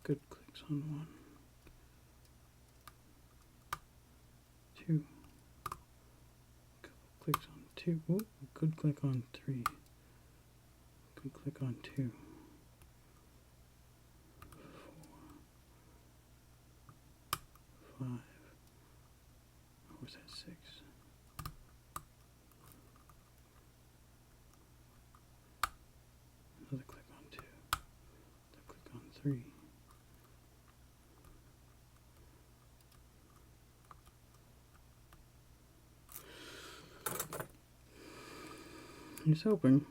Good clicks on 1, 2, couple clicks on 2. Ooh, good click on 3. Good click on 2. 4, 5. Or was that 6? Another click on 2. Another click on 3. He's hoping.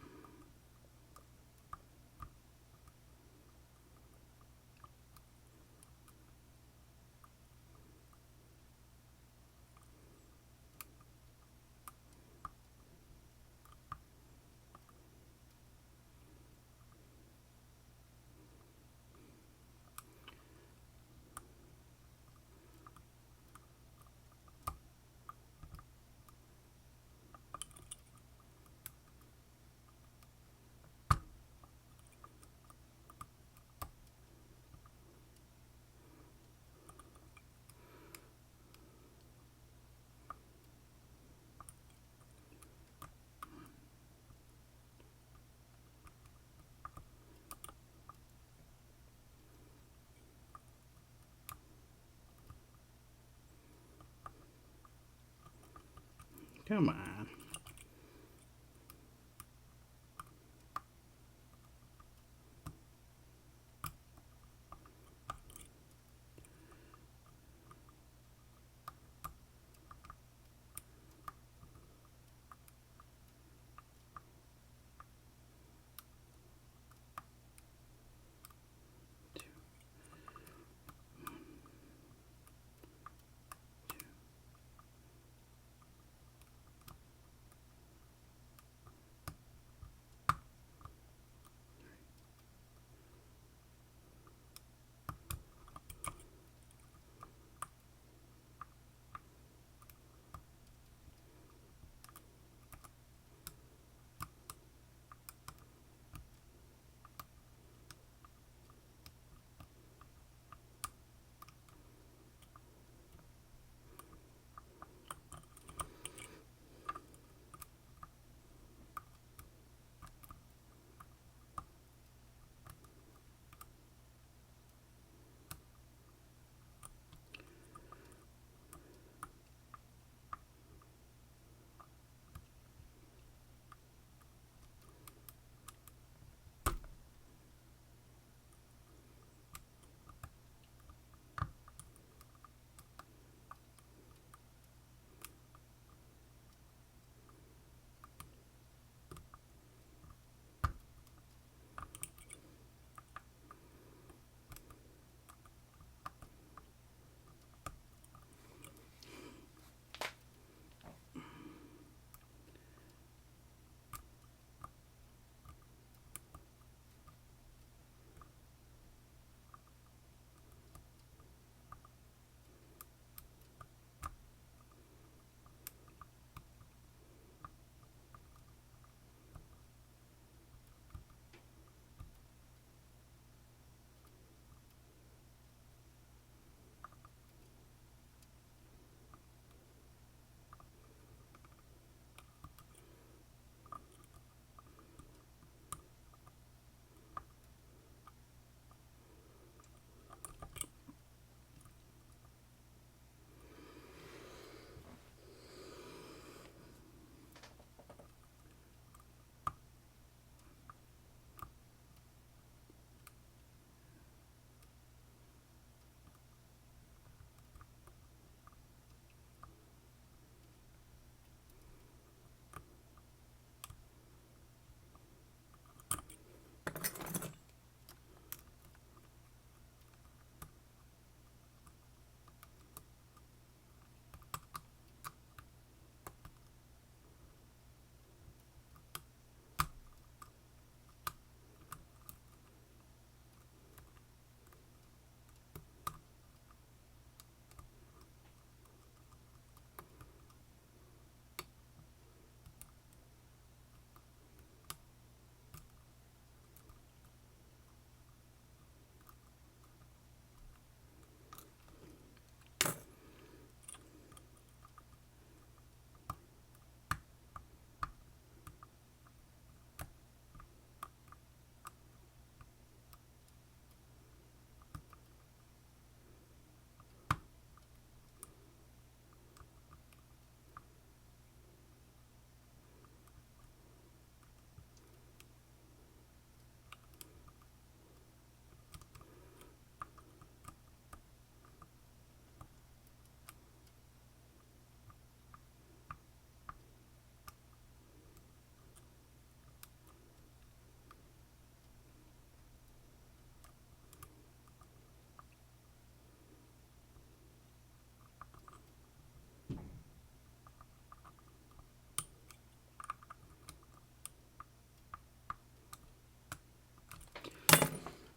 Come on.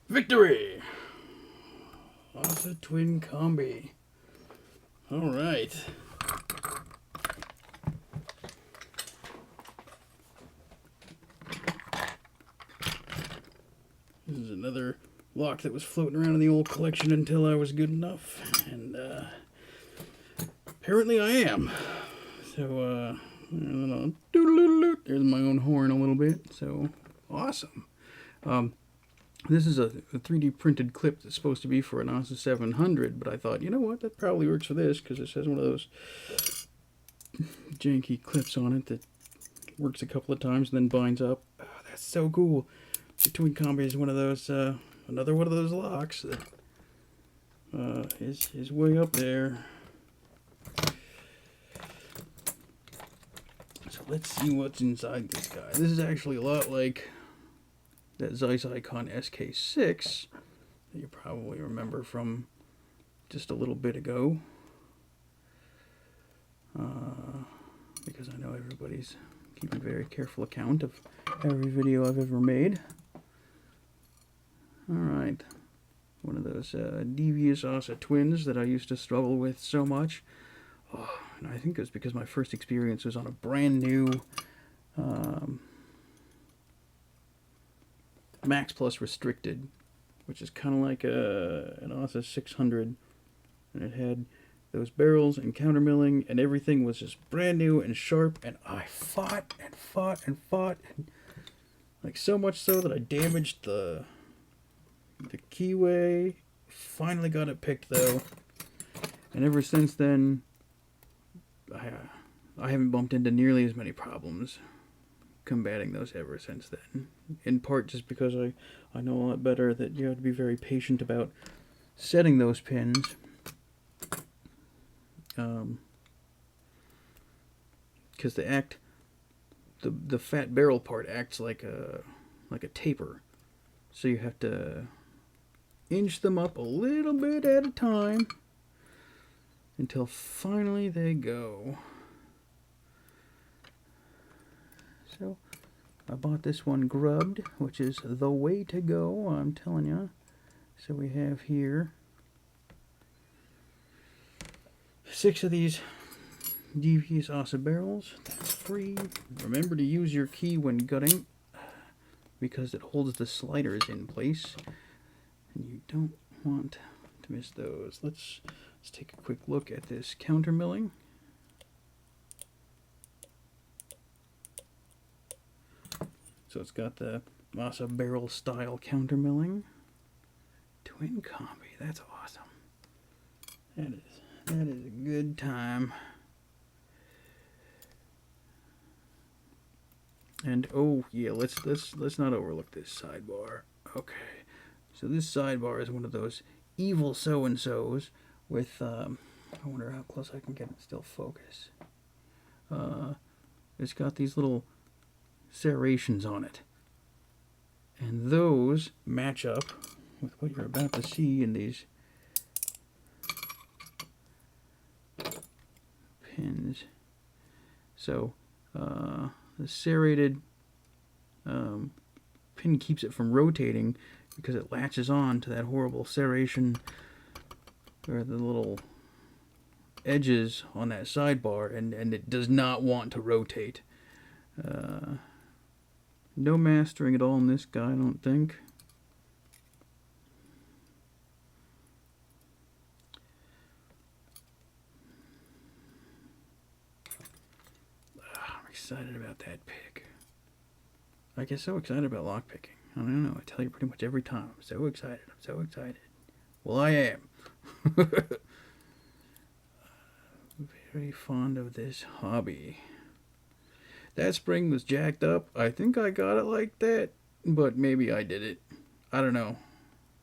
Victory! Assa Twin Combi. Alright. This is another lock that was floating around in the old collection until I was good enough. And apparently I am. So, there's my own horn a little bit. So, awesome. This is a 3D printed clip that's supposed to be for an Assa 700, but I thought, you know what, that probably works for this, because it has one of those janky clips on it that works a couple of times and then binds up. Oh, that's so cool. The Twin Combi is one of those, another one of those locks that is way up there. So let's see what's inside this guy. This is actually a lot like that Zeiss Icon SK6 that you probably remember from just a little bit ago. Because I know everybody's keeping very careful account of every video I've ever made. Alright, one of those devious Assa Twins that I used to struggle with so much. Oh, and I think it was because my first experience was on a brand new Max Plus Restricted, which is kind of like an Assa 600, and it had those barrels and counter milling, and everything was just brand new and sharp, and I fought and fought and fought, and like so much so that I damaged the keyway. Finally got it picked though, and ever since then I haven't bumped into nearly as many problems combating those ever since then. In part just because I know a lot better that you have to be very patient about setting those pins. Because the fat barrel part acts like a taper. So you have to inch them up a little bit at a time until finally they go. So I bought this one grubbed, which is the way to go, I'm telling you. So we have here 6 of these devious Assa barrels. That's free. Remember to use your key when gutting, because it holds the sliders in place, and you don't want to miss those. Let's take a quick look at this counter milling. So it's got the Assa barrel style counter milling. Twin Combi, that's awesome. That is a good time. And oh yeah, let's not overlook this sidebar. Okay, so this sidebar is one of those evil so-and-sos with I wonder how close I can get it still focus. It's got these little serrations on it, and those match up with what you're about to see in these pins. So the serrated pin keeps it from rotating because it latches on to that horrible serration, or the little edges on that sidebar, and it does not want to rotate. No mastering at all in this guy, I don't think. I'm excited about that pick. I get so excited about lock picking. I don't know, I tell you pretty much every time. I'm so excited, I'm so excited. Well, I am. Very fond of this hobby. That spring was jacked up. I think I got it like that, but maybe I did it. I don't know.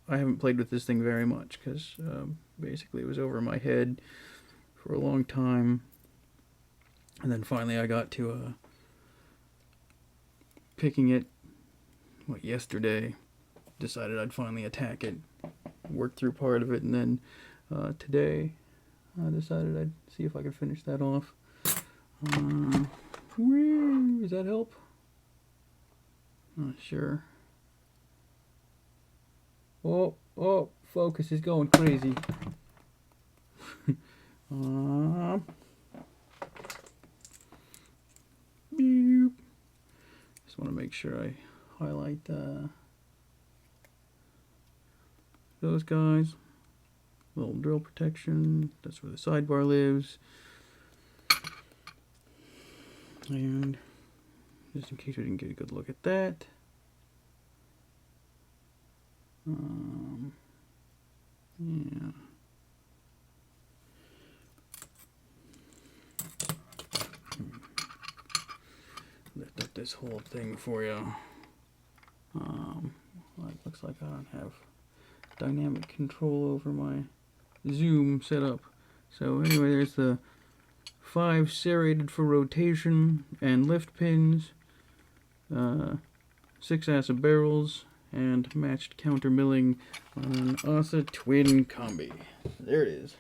I haven't played with this thing very much because basically it was over my head for a long time. And then finally I got to picking it, yesterday. Decided I'd finally attack it, work through part of it, and then today I decided I'd see if I could finish that off. Does that help? Not sure. Oh, oh, focus is going crazy. Beep. Just want to make sure I highlight those guys. Little drill protection. That's where the sidebar lives. And just in case we didn't get a good look at that. Yeah. Lift up this whole thing for you. Well, it looks like I don't have dynamic control over my zoom setup. So anyway, there's the 5 serrated for rotation and lift pins, 6 Assa barrels, and matched counter milling on an Assa Twin Combi. There it is.